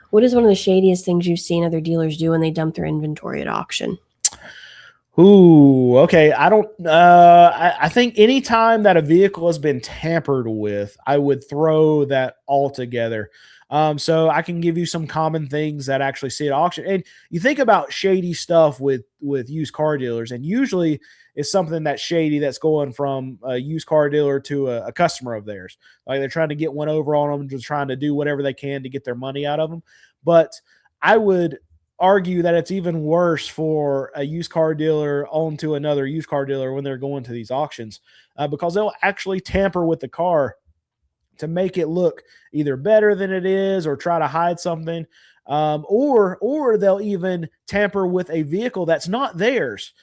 What is one of the shadiest things you've seen other dealers do when they dump their inventory at auction? Ooh, okay. I don't. I think anytime that a vehicle has been tampered with, I would throw that all together. So I can give you some common things that actually see at auction. And you think about shady stuff with used car dealers, and usually it's something that's shady that's going from a used car dealer to a customer of theirs. Like they're trying to get one over on them, just trying to do whatever they can to get their money out of them. But I would argue that it's even worse for a used car dealer onto another used car dealer when they're going to these auctions, because they'll actually tamper with the car to make it look either better than it is or try to hide something, or they'll even tamper with a vehicle that's not theirs.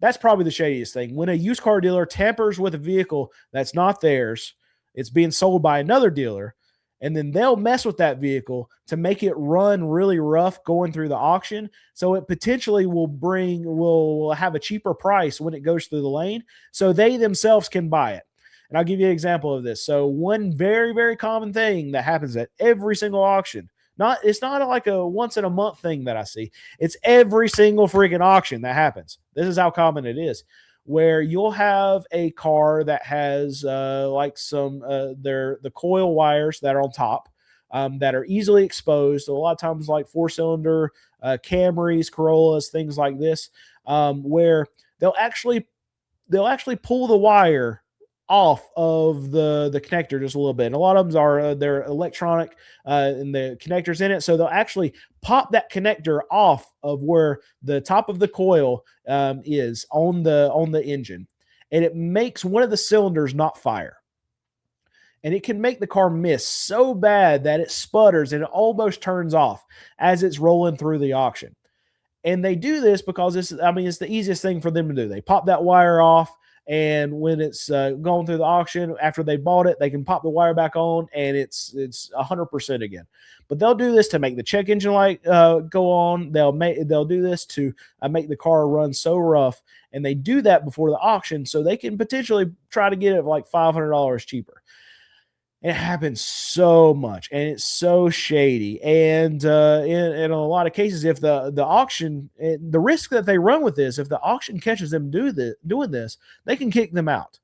That's probably the shadiest thing. When a used car dealer tampers with a vehicle that's not theirs, it's being sold by another dealer, and then they'll mess with that vehicle to make it run really rough going through the auction. So it potentially will have a cheaper price when it goes through the lane, so they themselves can buy it. And I'll give you an example of this. So one very, very common thing that happens at every single auction, it's not like a once in a month thing that I see. It's every single freaking auction that happens. This is how common it is, where you'll have a car that has like some the coil wires that are on top, that are easily exposed. So a lot of times, like 4-cylinder Camrys, Corollas, things like this, where they'll actually pull the wire off of the connector just a little bit. And a lot of them are they're electronic, and the connectors in it, so they'll actually pop that connector off of where the top of the coil is on the engine, and it makes one of the cylinders not fire. And it can make the car miss so bad that it sputters and it almost turns off as it's rolling through the auction. And they do this because it's the easiest thing for them to do. They pop that wire off, and when it's going through the auction after they bought it, they can pop the wire back on, and it's 100% again. But they'll do this to make the check engine light go on. They'll do this to make the car run so rough, and they do that before the auction so they can potentially try to get it like $500 cheaper. It happens so much, and it's so shady. And in a lot of cases, if the auction, the risk that they run with this, if the auction catches them doing this, they can kick them out.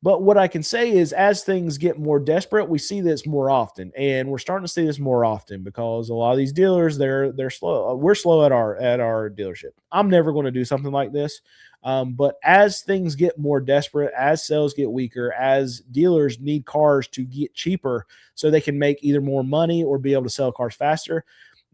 But what I can say is, as things get more desperate, we see this more often, and we're starting to see this more often because a lot of these dealers they're slow. We're slow at our dealership. I'm never going to do something like this, but as things get more desperate, as sales get weaker, as dealers need cars to get cheaper so they can make either more money or be able to sell cars faster,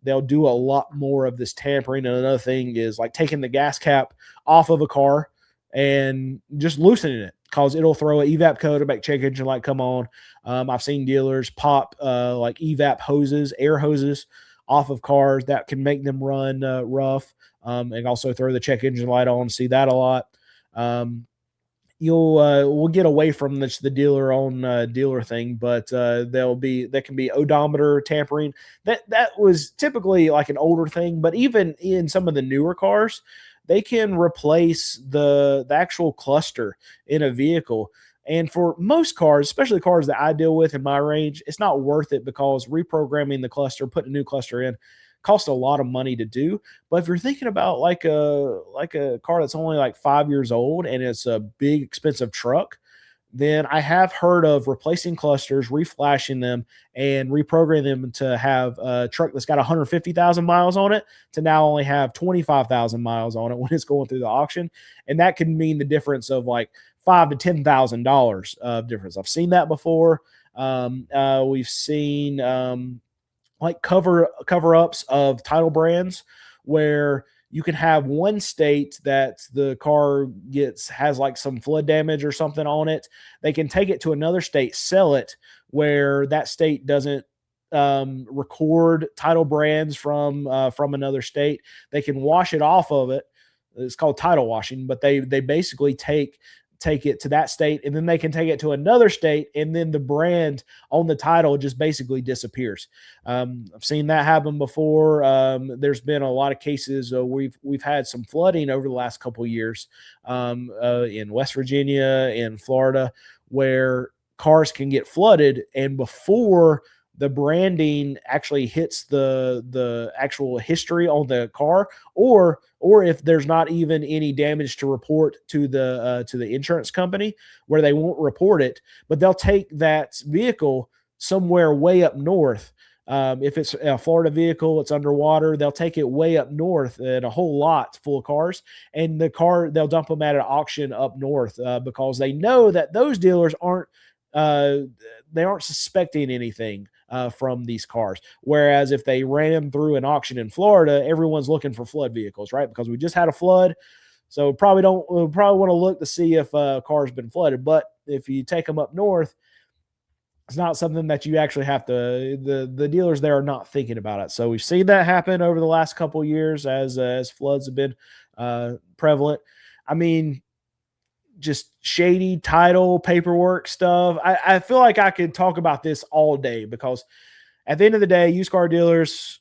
they'll do a lot more of this tampering. And another thing is like taking the gas cap off of a car and just loosening it, because it'll throw an evap code to make check engine light come on. I've seen dealers pop like evap hoses, air hoses off of cars that can make them run rough, and also throw the check engine light on. See that a lot. We'll get away from the dealer on dealer thing, but that can be odometer tampering. That was typically like an older thing, but even in some of the newer cars, they can replace the actual cluster in a vehicle. And for most cars, especially cars that I deal with in my range, it's not worth it because reprogramming the cluster, putting a new cluster in, costs a lot of money to do. But if you're thinking about like a car that's only like 5 years old and it's a big expensive truck, then I have heard of replacing clusters, reflashing them, and reprogramming them to have a truck that's got 150,000 miles on it to now only have 25,000 miles on it when it's going through the auction. And that can mean the difference of like $5,000 to $10,000 of difference. I've seen that before. We've seen like cover ups of title brands where you can have one state that the car has like some flood damage or something on it. They can take it to another state, sell it where that state doesn't record title brands from another state. They can wash it off of it. It's called title washing, but they basically take it to that state, and then they can take it to another state, and then the brand on the title just basically disappears. I've seen that happen before. There's been a lot of cases. We've had some flooding over the last couple of years in West Virginia and Florida, where cars can get flooded, and before the branding actually hits the actual history on the car, or if there's not even any damage to report to the insurance company, where they won't report it, but they'll take that vehicle somewhere way up north. If it's a Florida vehicle, it's underwater, they'll take it way up north in a whole lot full of cars, and they'll dump them at an auction up north, because they know that those dealers aren't suspecting anything from these cars. Whereas if they ran them through an auction in Florida, everyone's looking for flood vehicles, right? Because we just had a flood. So probably want to look to see if a car's been flooded. But if you take them up north, it's not something that you actually have to, the dealers there are not thinking about it. So we've seen that happen over the last couple of years as floods have been prevalent. I mean, just shady title paperwork stuff. I feel like I could talk about this all day, because at the end of the day, used car dealers,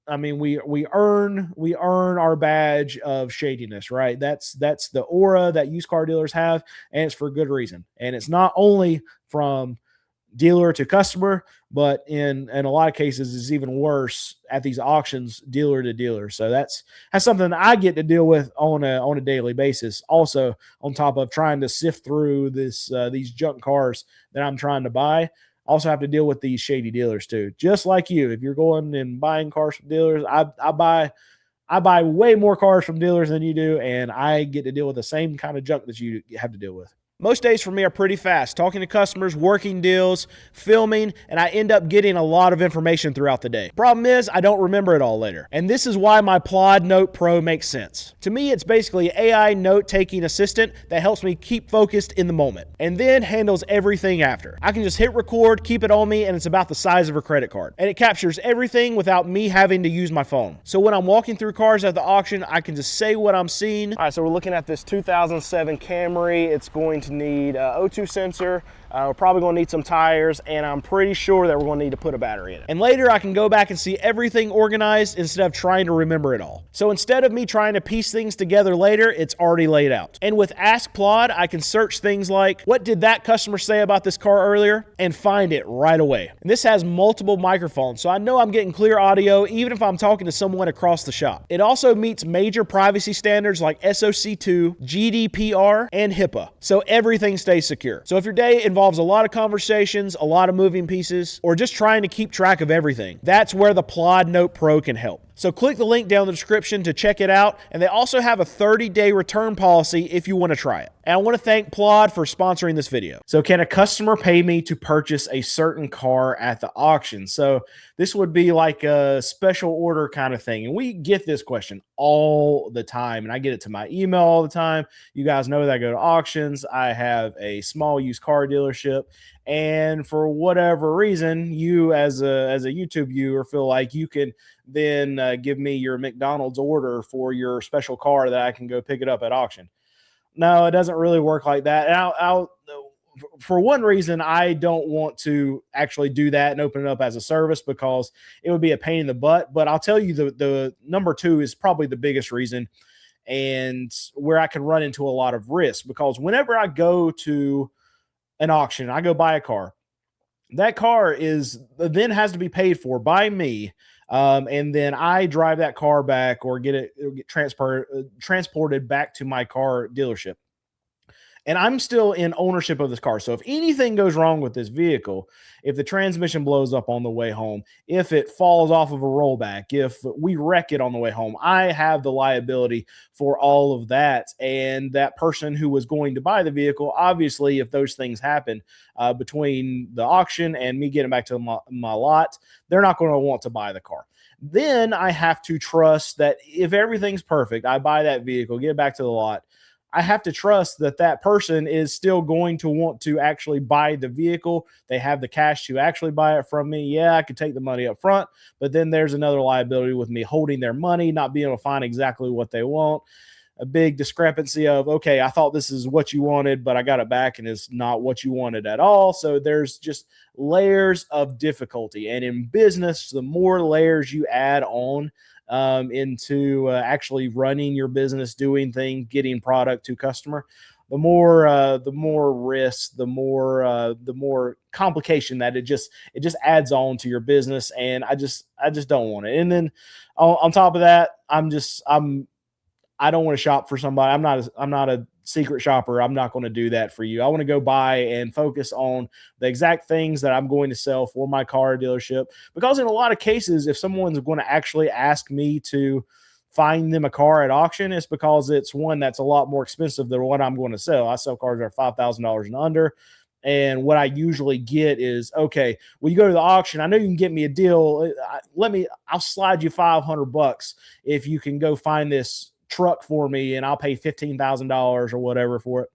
I mean, we earn our badge of shadiness, right? That's the aura that used car dealers have, and it's for good reason. And it's not only from dealer to customer, but in a lot of cases is even worse at these auctions, dealer to dealer. So that's something I get to deal with on a daily basis. Also, on top of trying to sift through these junk cars that I'm trying to buy, also have to deal with these shady dealers too. Just like you, if you're going and buying cars from dealers, I buy way more cars from dealers than you do, and I get to deal with the same kind of junk that you have to deal with. Most days for me are pretty fast, talking to customers, working deals, filming, and I end up getting a lot of information throughout the day. Problem is, I don't remember it all later. And this is why my Plod Note Pro makes sense. To me, it's basically an AI note-taking assistant that helps me keep focused in the moment, and then handles everything after. I can just hit record, keep it on me, and it's about the size of a credit card. And it captures everything without me having to use my phone. So when I'm walking through cars at the auction, I can just say what I'm seeing. All right, so we're looking at this 2007 Camry. It's going to need O2 sensor. We're probably going to need some tires, and I'm pretty sure that we're going to need to put a battery in it. And later I can go back and see everything organized instead of trying to remember it all. So instead of me trying to piece things together later, it's already laid out. And with Ask Plod, I can search things like, what did that customer say about this car earlier? And find it right away. And this has multiple microphones, so I know I'm getting clear audio even if I'm talking to someone across the shop. It also meets major privacy standards like SOC2, GDPR, and HIPAA. So everything stays secure. So if your day involves a lot of conversations, a lot of moving pieces, or just trying to keep track of everything, that's where the Plod Note Pro can help. So click the link down in the description to check it out, and they also have a 30-day return policy if you want to try it. And I want to thank Plod for sponsoring this video. So can a customer pay me to purchase a certain car at the auction? So this would be like a special order kind of thing. And we get this question all the time, and I get it to my email all the time. You guys know that I go to auctions. I have a small used car dealership. And for whatever reason, you as a YouTube viewer feel like you can then give me your McDonald's order for your special car that I can go pick it up at auction. No, it doesn't really work like that. And I'll for one reason, I don't want to actually do that and open it up as a service, because it would be a pain in the butt. But I'll tell you, the number two is probably the biggest reason, and where I can run into a lot of risk, because whenever I go to an auction, I go buy a car, that car is then has to be paid for by me. And then I drive that car back, or get transported back to my car dealership. And I'm still in ownership of this car. So if anything goes wrong with this vehicle, if the transmission blows up on the way home, if it falls off of a rollback, if we wreck it on the way home, I have the liability for all of that. And that person who was going to buy the vehicle, obviously, if those things happen between the auction and me getting back to my lot, they're not going to want to buy the car. Then I have to trust that if everything's perfect, I buy that vehicle, get back to the lot, I have to trust that that person is still going to want to actually buy the vehicle. They have the cash to actually buy it from me. Yeah, I could take the money up front, but then there's another liability with me holding their money, not being able to find exactly what they want. A big discrepancy of, okay, I thought this is what you wanted, but I got it back and it's not what you wanted at all. So there's just layers of difficulty. And in business, the more layers you add on into actually running your business, doing things, getting product to customer, the more risk, the more complication that it just adds on to your business, and I just don't want it. And then on top of that, I don't want to shop for somebody. I'm not a secret shopper. I'm not going to do that for you. I want to go buy and focus on the exact things that I'm going to sell for my car dealership. Because in a lot of cases, if someone's going to actually ask me to find them a car at auction, it's because it's one that's a lot more expensive than what I'm going to sell. I sell cars that are $5,000 and under. And what I usually get is, okay, well, you go to the auction. I know you can get me a deal. I'll slide you $500 if you can go find this truck for me, and I'll pay $15,000 or whatever for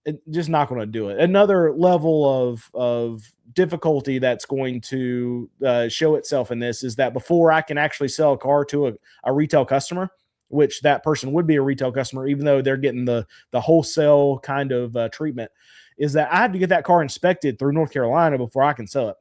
it. Just not going to do it. Another level of difficulty that's going to show itself in this is that before I can actually sell a car to a retail customer, which that person would be a retail customer, even though they're getting the wholesale kind of treatment, is that I have to get that car inspected through North Carolina before I can sell it.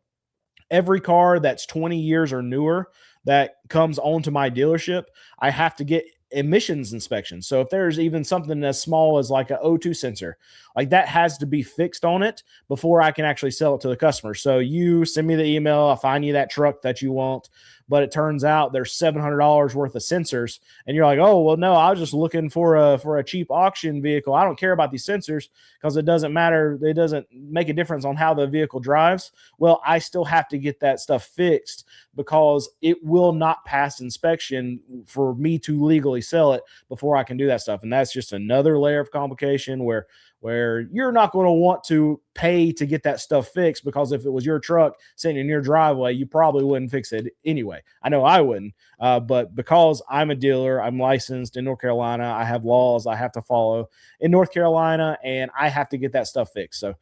Every car that's 20 years or newer that comes onto my dealership, I have to get emissions inspections. So if there's even something as small as like an O2 sensor, like that has to be fixed on it before I can actually sell it to the customer. So you send me the email, I'll find you that truck that you want, but it turns out there's $700 worth of sensors, and you're like, oh well, no, I was just looking for a cheap auction vehicle. I don't care about these sensors because it doesn't matter. It doesn't make a difference on how the vehicle drives. Well, I still have to get that stuff fixed because it will not pass inspection for me to legally sell it before I can do that stuff. And that's just another layer of complication where you're not going to want to pay to get that stuff fixed, because if it was your truck sitting in your driveway, you probably wouldn't fix it anyway. I know I wouldn't, but because I'm a dealer, I'm licensed in North Carolina, I have laws I have to follow in North Carolina, and I have to get that stuff fixed. So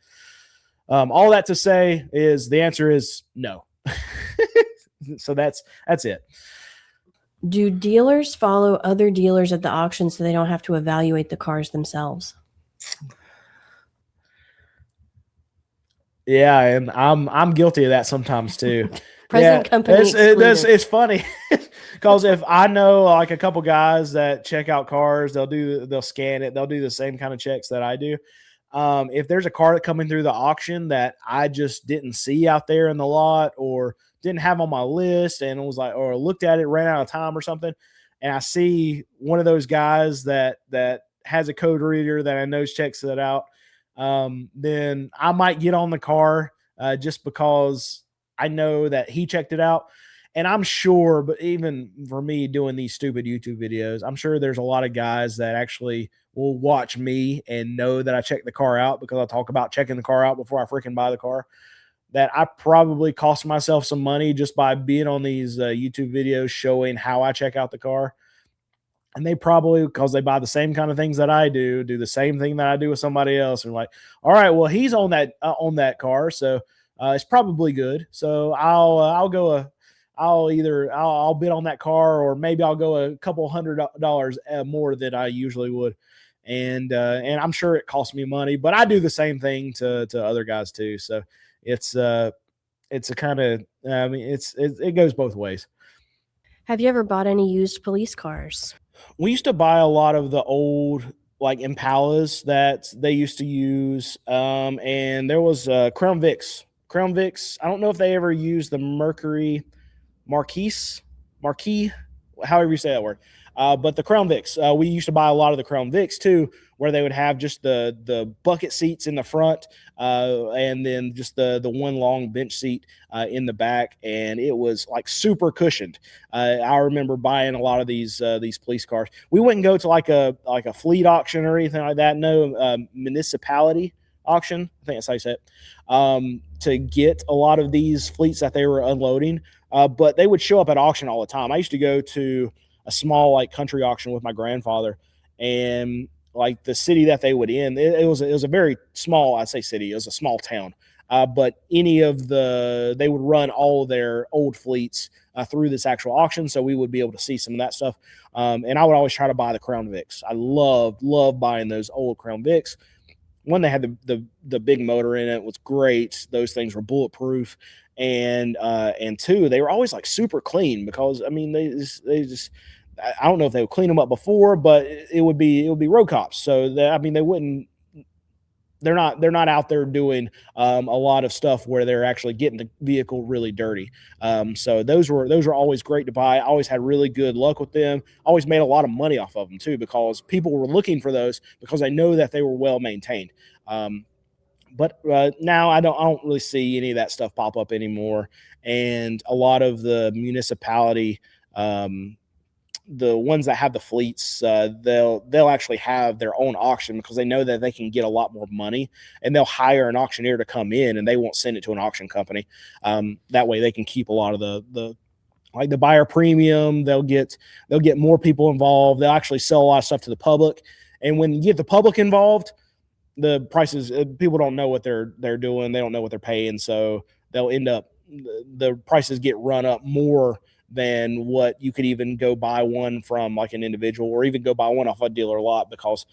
all that to say is the answer is no. So that's it. Do dealers follow other dealers at the auction so they don't have to evaluate the cars themselves? Yeah, and I'm guilty of that sometimes too. Present company excluded. It's funny because if I know like a couple guys that check out cars, they'll scan it, they'll do the same kind of checks that I do. If there's a car coming through the auction that I just didn't see out there in the lot or didn't have on my list, and it was like, or looked at it, ran out of time or something, and I see one of those guys that has a code reader that I know checks it out, then I might get on the car just because I know that he checked it out. And I'm sure, but even for me doing these stupid YouTube videos, I'm sure there's a lot of guys that actually will watch me and know that I check the car out, because I talk about checking the car out before I freaking buy the car, that I probably cost myself some money just by being on these YouTube videos showing how I check out the car. And they probably, because they buy the same kind of things that I do the same thing that I do with somebody else. And like, all right, well, he's on that car, so it's probably good. So I'll bid on that car, or maybe I'll go a couple $100 more than I usually would. And I'm sure it costs me money, but I do the same thing to other guys too. So it's a kind of, I mean, it goes both ways. Have you ever bought any used police cars? We used to buy a lot of the old like Impalas that they used to use. And there was Crown Vics. I don't know if they ever used the Marquis, however you say that word. But the Crown Vics, we used to buy a lot of the Crown Vics too, where they would have just the bucket seats in the front, and then just the one long bench seat in the back, and it was like super cushioned. I remember buying a lot of these police cars. We wouldn't go to like a fleet auction or anything like that. No, municipality auction, I think that's how you say it, to get a lot of these fleets that they were unloading. But they would show up at auction all the time. I used to go to a small like country auction with my grandfather, and like the city that they would in, it was a very small, I'd say city, it was a small town. But they would run all their old fleets through this actual auction, so we would be able to see some of that stuff. And I would always try to buy the Crown Vics. I love buying those old Crown Vics. One, they had the big motor in it, was great. Those things were bulletproof. And two, they were always like super clean, because I mean, I don't know if they would clean them up before, but it would be road cops. So I mean, they wouldn't. They're not out there doing a lot of stuff where they're actually getting the vehicle really dirty. So those were always great to buy. I always had really good luck with them. Always made a lot of money off of them too, because people were looking for those because they know that they were well maintained. But now I don't really see any of that stuff pop up anymore. And a lot of the municipality, the ones that have the fleets, they'll actually have their own auction because they know that they can get a lot more money, and they'll hire an auctioneer to come in, and they won't send it to an auction company. That way, they can keep a lot of the like the buyer premium. They'll get more people involved. They'll actually sell a lot of stuff to the public, and when you get the public involved, the prices, people don't know what they're doing. They don't know what they're paying, so they'll end up, the prices get run up more than what you could even go buy one from like an individual, or even go buy one off a dealer lot, because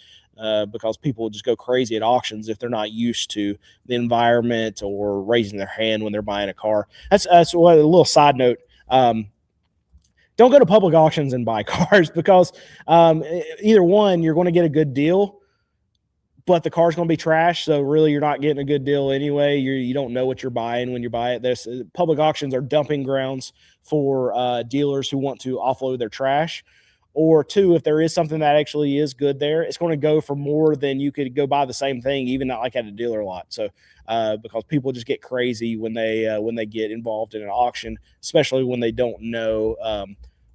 people just go crazy at auctions if they're not used to the environment or raising their hand when they're buying a car. That's what, a little side note. Don't go to public auctions and buy cars, because either one, you're going to get a good deal, but the car's going to be trash. So really, you're not getting a good deal anyway. You don't know what you're buying when you buy it. This public auctions are dumping grounds for dealers who want to offload their trash. Or two, if there is something that actually is good there, it's going to go for more than you could go buy the same thing, even not like at a dealer lot. So because people just get crazy when they get involved in an auction, especially when they don't know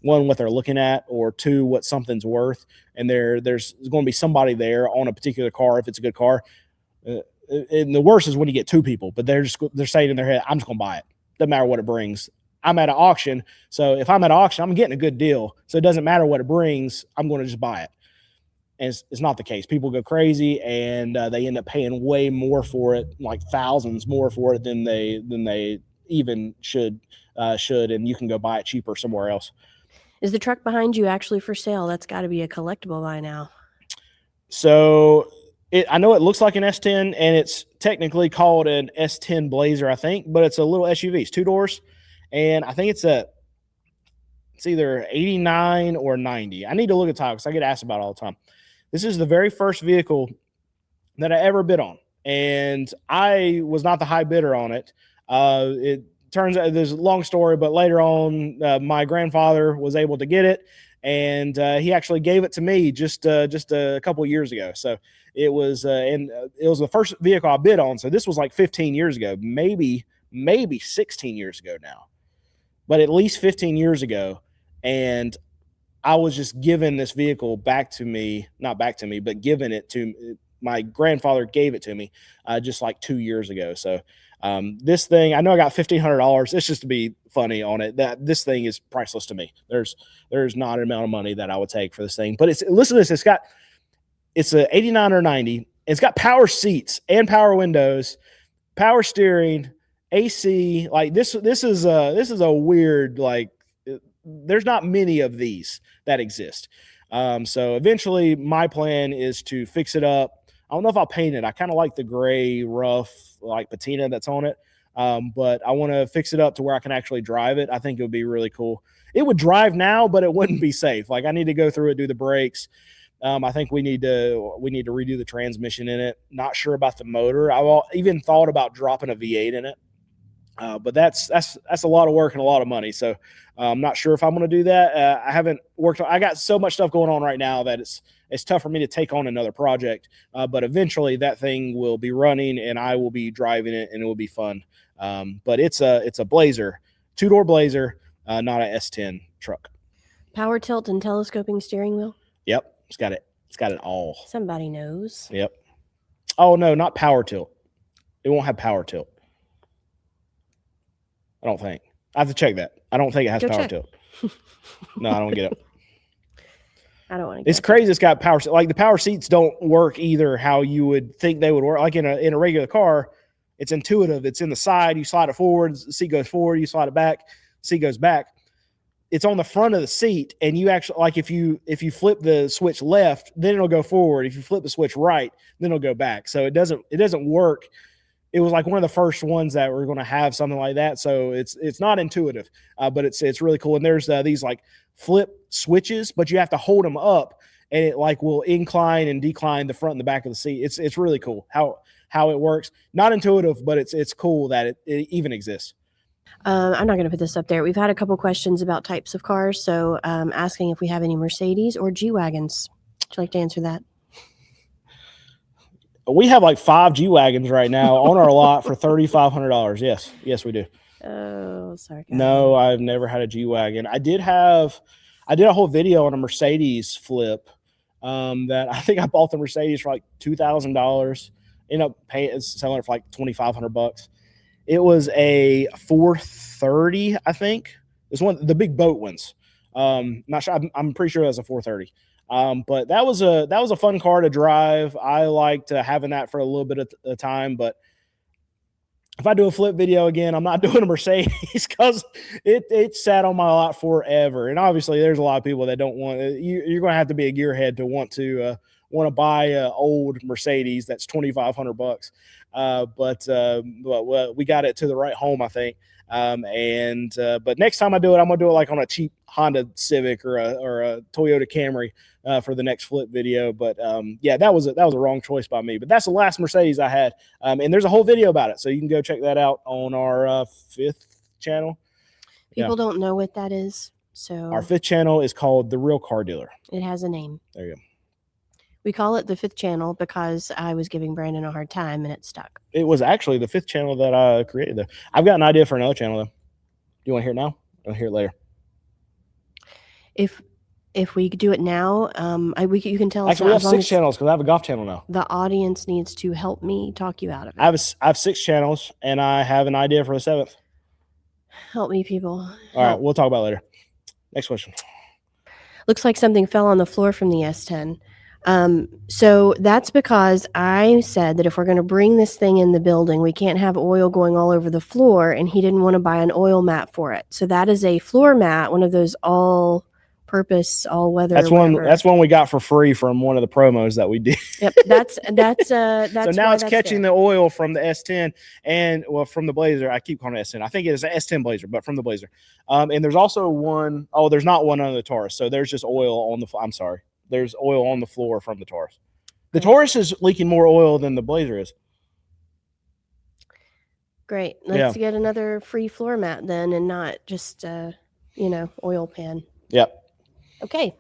one, what they're looking at, or two, what something's worth. And there's going to be somebody there on a particular car if it's a good car. And the worst is when you get two people, but they're saying in their head, I'm just going to buy it. Doesn't matter what it brings. I'm at an auction. So if I'm at an auction, I'm getting a good deal. So it doesn't matter what it brings. I'm going to just buy it. And it's not the case. People go crazy, and they end up paying way more for it, like thousands more for it than they even should. And you can go buy it cheaper somewhere else. Is the truck behind you actually for sale? That's got to be a collectible by now. So I know it looks like an S10, and it's technically called an S10 Blazer, I think, but it's a little SUV. It's 2 doors, and I think it's either 89 or 90. I need to look at the title because I get asked about it all the time. This is the very first vehicle that I ever bid on, and I was not the high bidder on it. It turns out, there's a long story, but later on, my grandfather was able to get it, and he actually gave it to me just a couple of years ago. So it was it was the first vehicle I bid on. So this was like 15 years ago, maybe 16 years ago now, but at least 15 years ago. And I was just given this vehicle back to me, not back to me, but given it to my grandfather, gave it to me just like 2 years ago. So this thing, I know I got $1,500. It's just to be funny on it. That this thing is priceless to me. There's not an amount of money that I would take for this thing. But listen to this. It's a 89 or 90. It's got power seats and power windows, power steering, AC. Like this is a weird, like, there's not many of these that exist. So eventually my plan is to fix it up. I don't know if I'll paint it. I kind of like the gray, rough, like patina that's on it. But I want to fix it up to where I can actually drive it. I think it would be really cool. It would drive now, but it wouldn't be safe. Like, I need to go through it, do the brakes. I think we need to redo the transmission in it. Not sure about the motor. I've even thought about dropping a V8 in it. But that's a lot of work and a lot of money. So I'm not sure if I'm going to do that. I haven't worked on, I got so much stuff going on right now that it's tough for me to take on another project. But eventually that thing will be running and I will be driving it and it will be fun. But it's a Blazer, 2-door Blazer, not a S10 truck. Power tilt and telescoping steering wheel? Yep. It's got it all. Somebody knows. Yep. Oh no, not power tilt. It won't have power tilt. I don't think. I have to check that. I don't think it has power tilt. No, I don't get it. I don't want to get It's crazy. It's got power. Like, the power seats don't work either how you would think they would work. Like in a regular car, it's intuitive. It's in the side. You slide it forward. The seat goes forward. You slide it back. Seat goes back. It's on the front of the seat, and you actually, like, if you flip the switch left, then it'll go forward. If you flip the switch right, then it'll go back. So it doesn't work. it was like one of the first ones that were going to have something like that. So it's not intuitive, but it's really cool. And there's these like flip switches, but you have to hold them up, and it like will incline and decline the front and the back of the seat. It's really cool how it works. Not intuitive, but it's cool that it even exists. I'm not going to put this up there. We've had a couple questions about types of cars. So asking if we have any Mercedes or G-Wagons. Would you like to answer that? We have like 5 G-Wagons right now on our lot for $3,500. Yes, we do. Oh, sorry. No, I've never had a G-Wagon. I did a whole video on a Mercedes flip that I think I bought the Mercedes for like $2,000. Ended up selling it for like $2,500. It was a 430, I think. It's one the big boat ones. Not sure. I'm pretty sure it was a 430. But that was a fun car to drive. I liked having that for a little bit of the time. But if I do a flip video again, I'm not doing a Mercedes because it sat on my lot forever. And obviously, there's a lot of people that don't want. You're going to have to be a gearhead to want to buy an old Mercedes that's $2,500. But we got it to the right home, I think. But next time I do it, I'm gonna do it like on a cheap Honda Civic or a Toyota Camry for the next flip video. But yeah, that was a wrong choice by me. But that's the last Mercedes I had, and there's a whole video about it, so you can go check that out on our 5th channel. People don't know what that is, so our 5th channel is called The Real Car Dealer. It has a name. There you go. We call it the 5th channel because I was giving Brandon a hard time and it stuck. It was actually the 5th channel that I created, though. I've got an idea for another channel, though. Do you want to hear it now? I'll hear it later. If we do it now, you can tell us. Actually, we have 6 channels because I have a golf channel now. The audience needs to help me talk you out of it. I have 6 channels, and I have an idea for the 7th. Help me, people. All right, we'll talk about it later. Next question. Looks like something fell on the floor from the S10. So that's because I said that if we're going to bring this thing in the building, we can't have oil going all over the floor, and he didn't want to buy an oil mat for it. So that is a floor mat, one of those all-purpose, all-weather. That's one we got for free from one of the promos that we did. Yep, that's so now it's catching the oil from the S10 and from the Blazer. I keep calling it S10. I think it is an S10 Blazer, but from the Blazer. And there's also one. Oh, there's not one on the Taurus. So there's just oil on the. I'm sorry. There's oil on the floor from the Taurus. The Taurus is leaking more oil than the Blazer is. Great. Let's get another free floor mat then, and not just oil pan. Yep. Okay.